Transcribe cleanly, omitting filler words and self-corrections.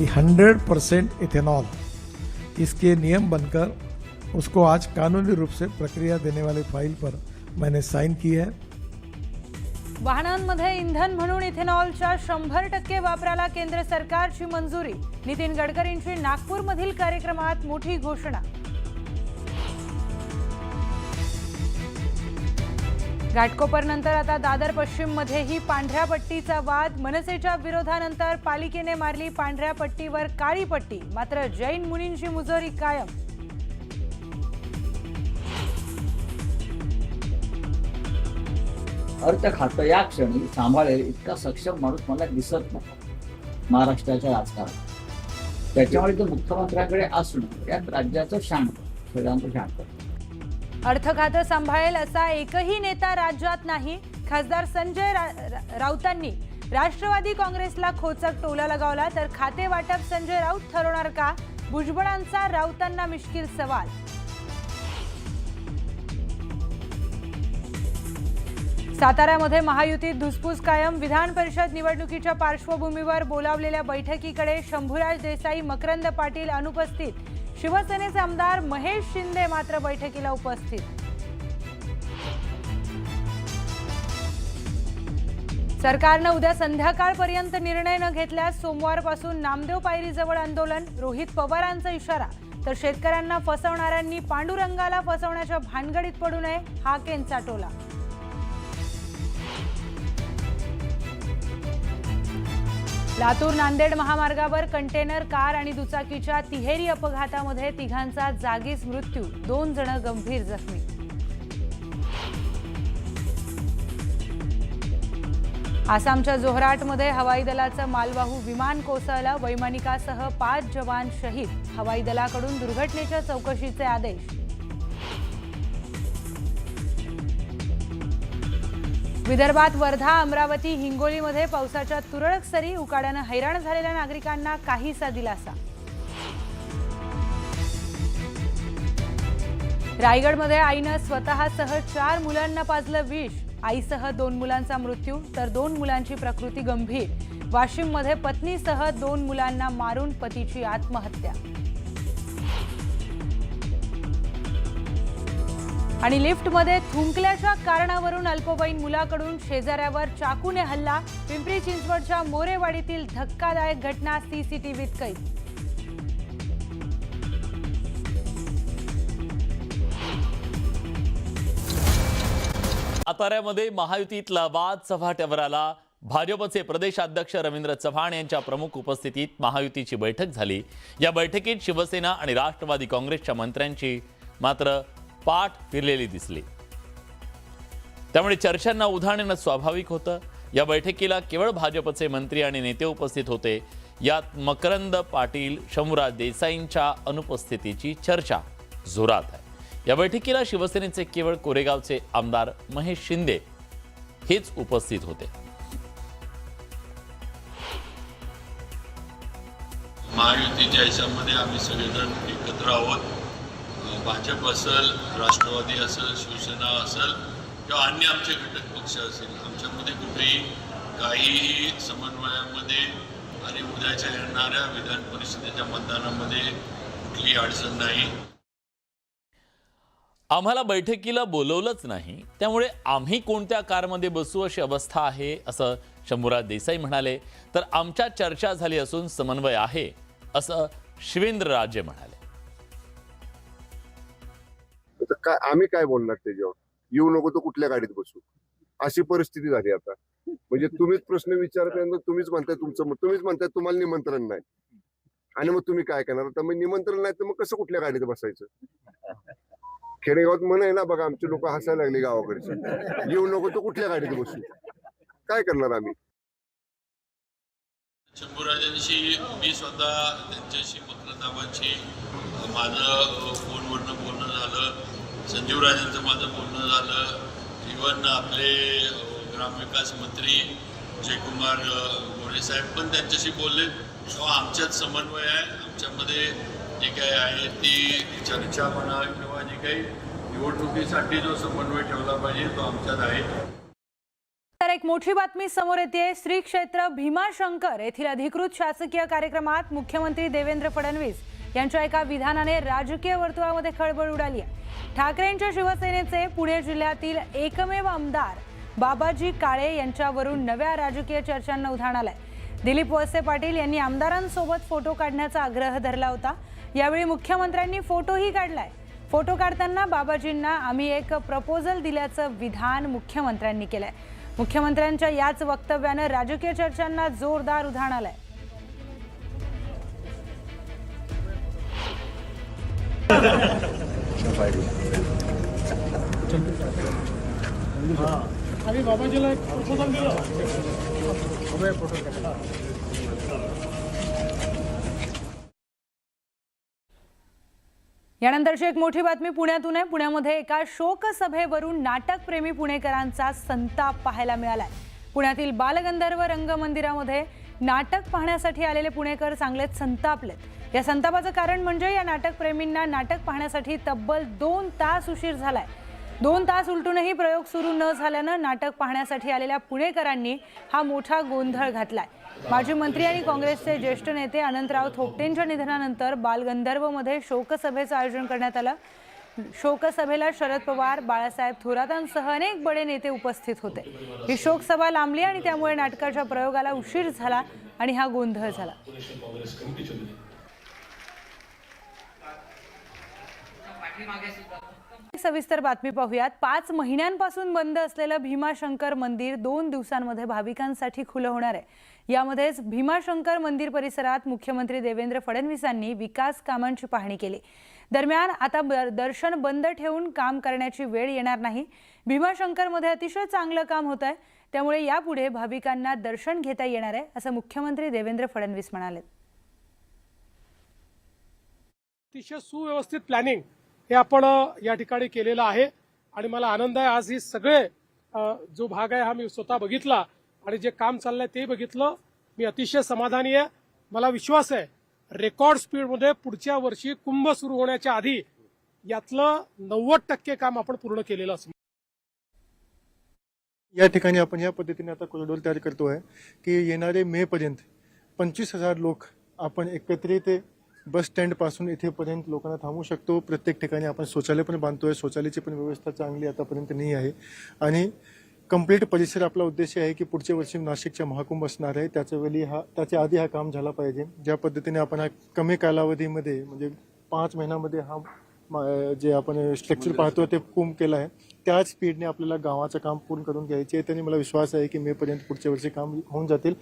कि 100% इथेनॉल इसके नियम बनकर उसको आज कानूनी रूप से प्रक्रिया देने वाली फाइल पर मैंने साइन की है। वाहनांमध्ये इंधन म्हणून इथेनॉलच्या 100% वापराला केंद्र सरकारची मंजुरी। नितीन गडकरींची नागपूरमधील कार्यक्रमात मोठी घोषणा। घाटकोपरनंतर आता दादर पश्चिम मध्येही पांढऱ्या पट्टीचा वाद। मनसेच्या विरोधानंतर पालिकेने मारली पांढऱ्या पट्टीवर काळी पट्टी, मात्र जैन मुनींची मुजोरी कायम। अर्थ खातं या क्षणी सांभाळेल इतका सक्षम माणूस मला दिसत नाही महाराष्ट्राच्या राजकारणात। त्याच्यामुळे तो मुख्यमंत्र्यांकडे असून त्यात राज्याचं शांत सगळ्यांचं शांत अर्थ खातं सांभाळेल असा एकही नेता राज्यात नाही। खासदार संजय राऊतांनी राष्ट्रवादी काँग्रेसला खोचक टोला लगावला, तर खाते वाटप संजय राऊत ठरवणार का? भुजबळांचा राऊतांना मिश्किल सवाल। साताऱ्यामध्ये महायुतीत धुसफूस कायम। विधान परिषद निवडणुकीच्या पार्श्वभूमीवर बोलावलेल्या बैठकीकडे शंभूराज देसाई, मकरंद पाटील अनुपस्थित। शिवसेनेचे आमदार महेश शिंदे मात्र बैठकीला उपस्थित। सरकारनं उद्या संध्याकाळपर्यंत निर्णय न घेतल्यास सोमवारपासून नामदेव पायरीजवळ आंदोलन। रोहित पवारांचा इशारा। तर शेतकऱ्यांना फसवणाऱ्यांनी पांडुरंगाला फसवण्याच्या भानगडीत पडू नये, हाकेंचा टोला। लातूर नांदेड महामार्गावर कंटेनर कार आणि दुचाकीच्या तिहेरी अपघातामध्ये तिघांचा जागीच मृत्यू, 2 जण गंभीर जखमी। आसामच्या जोहराटमध्ये हवाई दलाचं मालवाहू विमान कोसळलं। वैमानिकासह 5 जवान शहीद। हवाई दलाकडून दुर्घटनेच्या चौकशीचे आदेश। विदर्भात वर्धा, अमरावती, हिंगोलीमध्ये पावसाच्या तुरळक सरी। उकाड्यानं हैराण झालेल्या नागरिकांना काहीसा दिलासा। रायगडमध्ये आईनं स्वतःसह 4 मुलांना पाजलं विष। आईसह 2 मुलांचा मृत्यू, तर 2 मुलांची प्रकृती गंभीर। वाशिममध्ये पत्नीसह 2 मुलांना मारून पतीची आत्महत्या। आणि लिफ्टमध्ये थुंकल्याच्या कारणावरून अल्पवयीन मुलाकडून शेजाऱ्यावर चाकूने हल्ला। पिंपरी चिंचवडच्या मोरेवाडीतील धक्कादायक घटना सीसीटीव्हीत कैद। साताऱ्यामध्ये महायुतीतला वाद चव्हाट्यावर आला। भाजपचे प्रदेशाध्यक्ष रवींद्र चव्हाण यांच्या प्रमुख उपस्थितीत महायुतीची बैठक झाली। या बैठकीत शिवसेना आणि राष्ट्रवादी काँग्रेसच्या मंत्र्यांची मात्र पाठ फिरलेली दिसली, त्यामुळे चर्चांना उधाण येणं स्वाभाविक होतं। या बैठकीला केवळ भाजपचे मंत्री आणि नेते उपस्थित होते। यात मकरंद पाटील, शंभूराज देसाईंच्या अनुपस्थितीची चर्चा जोरात आहे। या बैठकीला शिवसेनेचे केवळ कोरेगावचे आमदार महेश शिंदे हेच उपस्थित होते। महायुतीच्या याच्यामध्ये आम्ही सगळेजण एकत्र आहोत। भाजप असेल, राष्ट्रवादी असेल, शिवसेना असेल किंवा अन्य आमचे घटक पक्ष असेल, आमच्यामध्ये कुठेही काहीही समन्वयामध्ये आणि उद्याच्या येणाऱ्या विधान परिषदेच्या मतदानामध्ये कुठलीही अडचण नाही। आम्हाला बैठकीला बोलवलंच नाही, त्यामुळे आम्ही कोणत्या कारमध्ये बसू अशी अवस्था आहे, असं शंभूराज देसाई म्हणाले। तर आमच्या चर्चा झाली असून समन्वय आहे, असं शिवेंद्रराजे म्हणाले। काय आम्ही काय बोलणार त्याच्यावर? येऊ नको तर कुठल्या गाडीत बसू, अशी परिस्थिती झाली आता। म्हणजे तुम्हीच प्रश्न विचारल्यानंतर तुम्हीच म्हणताय तुम्हाला निमंत्रण नाही, आणि मग तुम्ही काय करणार? तर मग निमंत्रण नाही तर मग कसं कुठल्या गाडीत बसायचं? खेडेगावात म्हण आहे ना बघा, आमचे लोक हसायला लागले गावाकडचे, येऊ नको तर कुठल्या गाडीत बसू, काय करणार आम्ही? शंभूराजांशी मी स्वतः त्यांच्याशी मकरंदाबांशी माझं फोनवरनं बोलणं झालं। संजीवराजांचं माझं बोलणं झालं। इव्हन आपले ग्रामविकास मंत्री जयकुमार गोरे साहेब पण त्यांच्याशी बोलले। तेव्हा आमच्यात समन्वय आहे। आमच्यामध्ये जी काही आहे ती चर्चा म्हणा किंवा जी काही निवडणुकीसाठी जो समन्वय ठेवला पाहिजे तो आमच्यात आहे। यानंतर एक मोठी बातमी समोर येते। श्री क्षेत्र भीमाशंकर येथील अधिकृत शासकीय कार्यक्रमात मुख्यमंत्री देवेंद्र फडणवीस यांच्या एका विधानाने राजकीय वर्तुळामध्ये खळबळ उडाली आहे। ठाकरेंच्या शिवसेनेचे पुणे जिल्ह्यातील एकमेव आमदार बाबाजी काळे यांच्यावरून नव्या राजकीय चर्चांना उधाण आलंय। दिलीप वळसे पाटील यांनी आमदारांसोबत फोटो काढण्याचा आग्रह धरला होता। यावेळी मुख्यमंत्र्यांनी फोटोही काढलाय। फोटो काढताना बाबाजींना आम्ही एक प्रपोजल दिल्याचं विधान मुख्यमंत्र्यांनी केलंय। मुख्यमंत्र्यांच्या याच वक्तव्यानं राजकीय चर्चांना जोरदार उधाण आलंय। आम्ही बाबाजीला एक प्रपोजल दिलं। यानंतरची एक मोठी बातमी पुण्यातून आहे। पुण्यामध्ये एका शोकसभेवरून नाटकप्रेमी पुणेकरांचा संताप पाहायला मिळालाय। पुण्यातील बालगंधर्व रंगमंदिरामध्ये नाटक पाहण्यासाठी आलेले पुणेकर चांगलेच संतापलेत। या संतापाचं कारण म्हणजे या नाटकप्रेमींना नाटक पाहण्यासाठी तब्बल 2 तास उशीर झालाय। 2 तास उलटूनही प्रयोग सुरू न झाल्यानं नाटक पाहण्यासाठी आलेल्या पुणेकरांनी हा मोठा गोंधळ घातलाय। माजी मंत्री आणि काँग्रेसचे ज्येष्ठ नेते अनंतराव थोपटेंच्या निधनानंतर बालगंधर्वमध्ये शोकसभेचं आयोजन करण्यात आलं। शोकसभेला शरद पवार, बाळासाहेब थोरातांसह अनेक बडे नेते उपस्थित होते। ही शोकसभा लांबली आणि त्यामुळे नाटकाच्या प्रयोगाला उशीर झाला आणि हा गोंधळ झाला। सविस्तर बातमी पाहूयात। 5 महिन्यांपासून बंद असलेलं भीमाशंकर मंदिर 2 दिवसांमध्ये भाविकांसाठी खुलं होणार आहे। यामध्येच भीमाशंकर मंदिर परिसरात मुख्यमंत्री देवेंद्र फडणवीसांनी विकास कामांची पाहणी केली। दरम्यान आता दर्शन बंद ठेवून काम करण्याची वेळ येणार नाही। भीमाशंकरमध्ये अतिशय चांगलं काम होत आहे, त्यामुळे यापुढे भाविकांना दर्शन घेता येणार आहे, असं मुख्यमंत्री देवेंद्र फडणवीस म्हणाले। अतिशय सुव्यवस्थित प्लॅनिंग हे आपण या ठिकाणी केलेलं आहे आणि मला आनंद आहे आज ही सगळे जो भाग आहे हा मी स्वतः बघितला आणि जे काम चाललंय ते बघितलं। मी अतिशय समाधानी आहे। मला विश्वास आहे रेकॉर्ड स्पीडमध्ये पुढच्या वर्षी कुंभ सुरू होण्याच्या आधी यातलं 90% काम आपण पूर्ण केलेलं असेल। या ठिकाणी आपण या पद्धतीने आता कॉरिडॉर तयार करतोय की येणारे मे पर्यंत 25,000 लोक आपण एकत्रित बस स्टँड पासून इथेपर्यंत लोकांना थांबवू शकतो। प्रत्येक ठिकाणी आपण शौचालय पण बांधतोय। शौचालयाची पण व्यवस्था चांगली आतापर्यंत नाही आहे आणि कंप्लीट परिसर आपला उद्देश आहे की पुढच्या वर्षी नाशिकचा महाकुंभ असणार आहे, त्याच्या आधी हा काम झाला पाहिजे। ज्या पद्धतीने आपण हा कमी कालावधीमध्ये म्हणजे 5 महिन्यामध्ये हा जे आपण स्ट्रक्चर पाहतो ते पूर्ण केलं आहे, त्याच स्पीडने आपल्याला गावाचं काम पूर्ण करून घ्यायचे आहे। त्यांनी मला विश्वास आहे की मे पर्यंत पुढच्या वर्षी काम होऊन जातील।